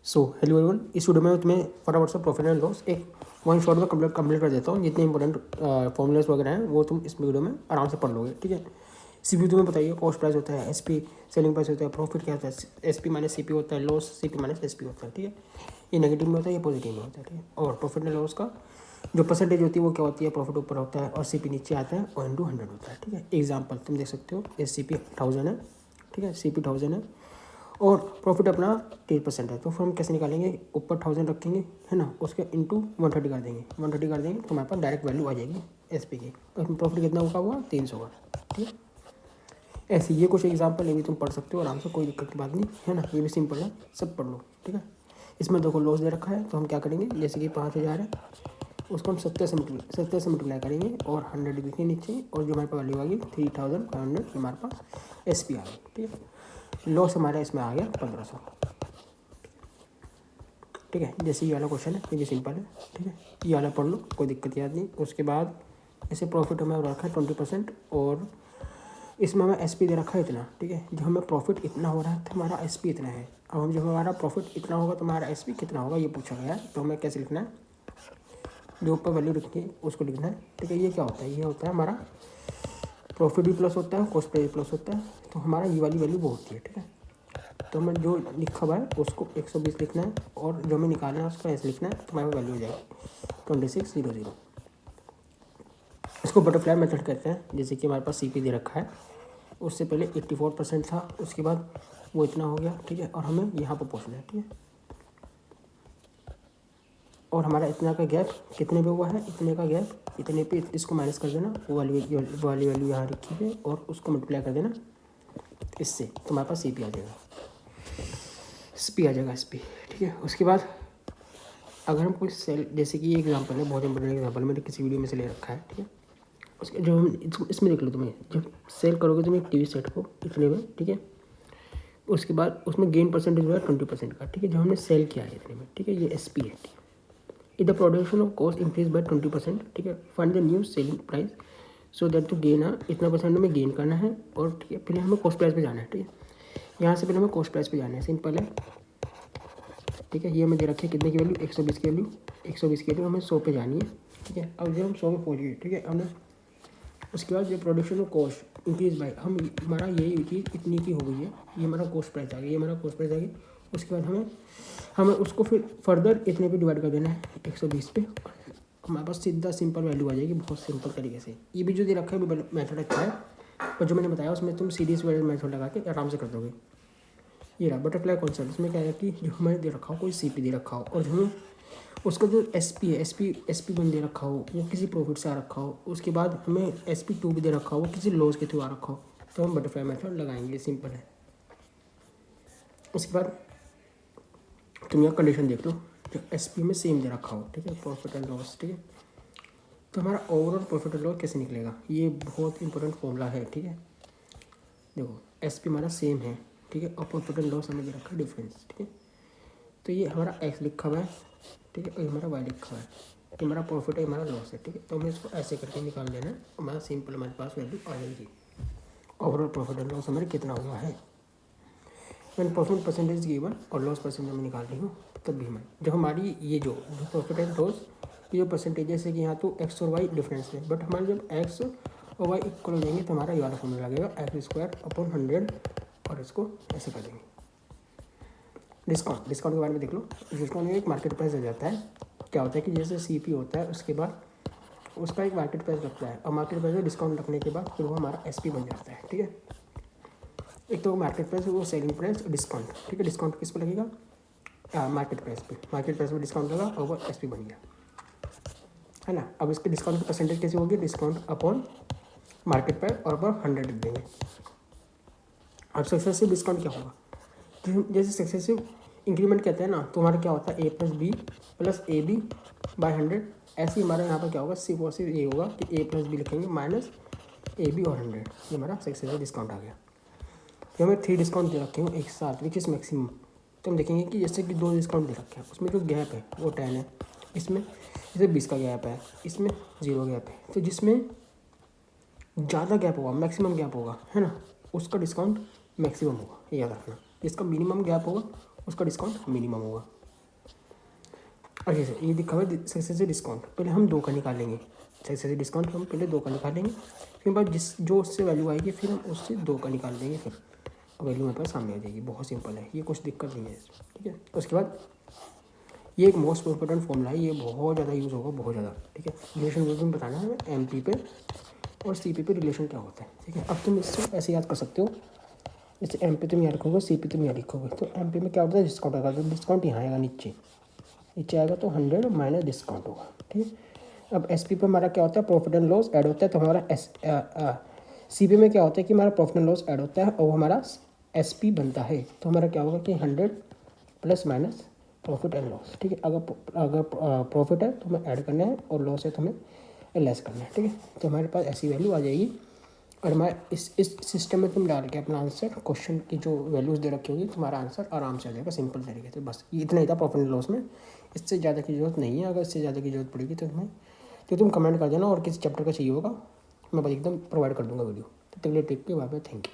So hello everyone, इस video में तुम्हें फटाफट से प्रॉफिट एंड लॉस एक वन शॉट में कंप्लीट कर देता हूँ। जितने इंपॉर्टेंट फॉर्मूलाज वगैरह हैं वो तुम इस वीडियो में आराम से पढ़ लोगे। ठीक है, सी पी तुम्हें बताइए कॉस्ट प्राइस होता है, एस पी सेलिंग प्राइस होता है, प्रॉफिट क्या होता है, S P minus C P होता है, loss C P minus S P होता है। ठीक है, ये नेगेटिव में होता है, ये पॉजिटिव में होता है। ठीक है, और प्रॉफिट एंड लॉस का जो परसेंटेज होती है वो क्या होती है, प्रॉफिट ऊपर होता है और सी पी नीचे आता है और इंटू 100 होता है। ठीक है, एग्जाम्पल तुम देख सकते हो, ये सी पी 1000 है। ठीक है, सी पी 1000 है और प्रॉफिट अपना 30% है, तो फिर हम कैसे निकालेंगे, ऊपर 1000 रखेंगे है ना, उसके इंटू 130 कर देंगे, 130 कर देंगे तो हमारे पास डायरेक्ट वैल्यू आ जाएगी एस पी की। और प्रॉफिट कितना हुआ 300 का। ठीक है, ऐसे ये कुछ एग्जाम्पल ये भी तुम पढ़ सकते हो आराम से, कोई दिक्कत की बात नहीं है ना, ये भी सिंपल है, सब पढ़ लो। ठीक है, इसमें देखो लॉस दे रखा है तो हम क्या करेंगे, जैसे कि 5000 है उसको हम 70 से मल्टीप्लाई करेंगे और 100 लिखेंगे नीचे, और जो हमारे पास वैल्यू आ गई 3500 हमारे पास एस पी आ गई। ठीक है, लॉस हमारा इसमें आ गया 1500। ठीक है, जैसे ये वाला क्वेश्चन है ये भी सिंपल है। ठीक है, ये वाला पढ़ लो, कोई दिक्कत याद नहीं। उसके बाद ऐसे प्रॉफिट हमें रखा है 20% और इसमें हमें एस पी दे रखा है इतना। ठीक है, जब हमें प्रॉफिट इतना हो रहा है तो हमारा एस पी इतना है। अब हम जब हमारा प्रॉफिट इतना होगा तो हमारा एस पी कितना होगा ये पूछा गया है, तो हमें कैसे लिखना है, जो ऊपर वैल्यू लिखी उसको लिखना है। ठीक है, ये क्या होता है, ये होता है हमारा प्रॉफिट भी प्लस होता है, कॉस्ट भी प्लस होता है, तो हमारा ये वाली वैल्यू वो होती है। ठीक है, तो हमें जो लिखा हुआ है उसको 120 लिखना है और जो हमें निकालना है उसको ऐसे लिखना है, तो हमारे वैल्यू हो जाएगी 2600। इसको बटरफ्लाई मेथड कहते हैं। जैसे कि हमारे पास सी पी दे रखा है, उससे पहले 84% था, उसके बाद वो इतना हो गया। ठीक है, और हमें यहाँ पर पहुँचना है। ठीक है, और हमारा इतना का गैप कितने पे हुआ है, इतने का गैप, इतने पे इसको माइनस कर देना, वो वाली वैल्यू यहाँ रखी है और उसको मल्टीप्लाई कर देना इससे, तो हमारे पास सी पी आ जाएगा, एस पी आ जाएगा, एस पी। ठीक है, उसके बाद अगर हम कोई सेल, जैसे कि ये एग्जांपल है, बहुत इंपॉर्टेंट एग्जांपल मैंने किसी वीडियो में से ले रखा है। ठीक है, उसके जो हम इसमें देख लो, तुम्हें जब सेल करोगे तुम एक टीवी सेट को इतने में। ठीक है, उसके बाद उसमें गेन परसेंटेज हुआ है 20% का। ठीक है, जो हमने सेल किया है इतने में। ठीक है, ये एस पी है। If the production of cost increase by 20%। ठीक है, find the new selling price so that to gain इतना परसेंट हमें गेन करना है। और ठीक है, पहले हमें कॉस्ट प्राइस पे जाना है। ठीक है, यहाँ से पहले हमें कॉस्ट प्राइस पे जाना है, सिंपल है। ठीक है, ये हमें दे रखी है कितने की वैल्यू, 120 की वैल्यू, 120 की वैल्यू हमें 100 पे जानी है। ठीक है, अब जब हम 100 पे पहुँच गए, ठीक है, हमने उसके बाद जो production of cost increase bye, हम हमारा यही चीज़ इतनी की हो गई है, ये हमारा कॉस्ट प्राइस आ गया, ये हमारा कॉस्ट प्राइस आ गया। उसके बाद हमें उसको फिर फर्दर इतने पे डिवाइड कर देना है 120 पे, हमारे पास सीधा सिंपल वैल्यू आ जाएगी, बहुत सिंपल तरीके से। ये भी जो दे रखा है मेथड अच्छा है, पर जो मैंने बताया उसमें तुम सीरीज वाले मेथड लगा के आराम से कर दोगे। ये रहा बटरफ्लाई कॉन्सेप्ट। इसमें क्या है कि जो हमें दे रखा हो, कोई सी पी दे रखा हो और जो हमें उसका जो एस पी है, एस पी वन दे रखा हो, वो किसी प्रॉफिट से आ रखा हो, उसके बाद हमें एस पी टू भी दे रखा हो, वो किसी लॉस के थ्रू आ रखा हो, तो हम बटरफ्लाई मेथड लगाएंगे, सिंपल है। उसके बाद तुम यहाँ कंडीशन देख लो, जो एस पी में सेम दे रखा हो। ठीक है, प्रॉफिट एंड लॉस। ठीक है, तो हमारा ओवरऑल प्रॉफिट एंड लॉस कैसे निकलेगा, ये बहुत इंपॉर्टेंट फॉर्मूला है। ठीक है, देखो एस पी हमारा सेम है। ठीक है, और प्रॉफिट एंड लॉस हमें दे रखा है डिफरेंस। ठीक है, तो ये हमारा एक्स लिखा हुआ है। ठीक है, और हमारा वाई लिखा हुआ है, ये हमारा प्रॉफिट है, हमारा लॉस है। ठीक है, तो हमें इसको ऐसे करके निकाल देना है, हमारा सिंपल हमारे पास वैल्यू आ जाएगी। ओवरऑल प्रॉफिट एंड लॉस हमारे कितना हुआ है, मैंने प्रॉफिट परसेंटेज गिवन और लॉस परसेंटेज मैं निकाल रही हूँ, तब भी मैं जो हमारी ये जो प्रॉफिट एंड लॉस ये जो परसेंटेज, जैसे कि यहाँ तो एक्स और वाई डिफरेंस है, बट हमारे जब एक्स और वाई इक्वल हो जाएंगे तो हमारा ये वाला फॉर्मूला लगेगा x² / 100, और इसको ऐसे कर देंगे। डिस्काउंट के बारे में देख लो। डिस्काउंट में एक मार्केट प्राइस आ जाता है। क्या होता है कि जैसे सी पी होता है उसके बाद उसका एक मार्केट प्राइस लगता है, और मार्केट प्राइस में डिस्काउंट लगने के बाद फिर वो हमारा एस पी बन जाता है। ठीक है, एक तो मार्केट प्राइस, वो सेलिंग प्राइस और डिस्काउंट। ठीक है, डिस्काउंट किस पे लगेगा, मार्केट प्राइस पे, मार्केट प्राइस में डिस्काउंट लगा और वो एस पी बन गया, है ना। अब इसके डिस्काउंट की परसेंटेज कैसे होगी, डिस्काउंट अपॉन मार्केट प्राइस और अपॉन 100 लिख देंगे। अब सक्सेसिव डिस्काउंट क्या होगा, जैसे सक्सेसिव इंक्रीमेंट कहते हैं ना, तो हमारा क्या होता है a+b / 100। ऐसे ही हमारा यहाँ पर क्या होगा, सिर्फ और सिर्फ ये होगा कि a+b लिखेंगे माइनस ab और 100, ये हमारा सक्सेसिव डिस्काउंट आ गया। तो हमें 3 डिस्काउंट दे रखे हैं एक साथ, विच इज़ मैक्सिमम। तो हम देखेंगे कि जैसे कि 2 डिस्काउंट दे रखे हैं, उसमें जो गैप है वो 10 है, इसमें जैसे 20 का गैप है, इसमें 0 गैप है। तो जिसमें ज़्यादा गैप होगा, मैक्सिमम गैप होगा, है ना, उसका डिस्काउंट मैक्सिमम होगा, ये याद रखना। जिसका मिनिमम गैप होगा उसका डिस्काउंट मिनिमम होगा। अच्छा सर, ये दिखा हुआ है सक्सेसिव डिस्काउंट, पहले हम 2 का निकालेंगे। सक्सेसिव डिस्काउंट हम पहले 2 का निकालेंगे, फिर बाद जो उससे वैल्यू आएगी फिर हम उससे 2 का निकाल देंगे, फिर वैल्यू हमारे पास सामने आ जाएगी। बहुत सिंपल है ये, कुछ दिक्कत नहीं है इसमें, ठीक है। उसके बाद ये एक मोस्ट इम्पोर्टेंट फॉर्मूला है, ये बहुत ज़्यादा यूज़ होगा, बहुत ज़्यादा, ठीक है। रिलेशन में बताना है हमें MP पे और CP पे रिलेशन क्या होता है, ठीक है। अब तुम इससे ऐसे याद कर सकते हो, जैसे MP तुम यहाँ लिखोगे, CP तुम यहाँ लिखोगे, तो MP में क्या होता है, डिस्काउंट आएगा, तो डिस्काउंट यहाँ आएगा, नीचे आएगा, तो 100 माइनस डिस्काउंट होगा, ठीक है। अब SP पे हमारा क्या होता है, प्रॉफिट एंड लॉस ऐड होता है, तो हमारा CP में क्या होता है कि हमारा प्रॉफिट एंड लॉस ऐड होता है और हमारा SP बनता है, तो हमारा क्या होगा कि 100 plus minus profit and loss, ठीक है। अगर प्रॉफिट है तो हमें ऐड करना है और लॉस है तो हमें लेस करना है, ठीक है। तो हमारे पास ऐसी वैल्यू आ जाएगी और हमारे इस सिस्टम में तुम डाल के अपना आंसर, क्वेश्चन की जो वैल्यूज़ दे रखी होगी, तुम्हारा आंसर आराम से आ जाएगा सिंपल तरीके से। बस ये इतना ही था प्रॉफिट एंड लॉस में, इससे ज़्यादा की जरूरत नहीं है। अगर इससे ज़्यादा की जरूरत पड़ेगी तो तुम कमेंट कर देना, और किसी चैप्टर का चाहिए होगा मैं बस एकदम प्रोवाइड कर दूँगा वीडियो। तो तक के लिए टेक के, बाय बाय, थैंक यू।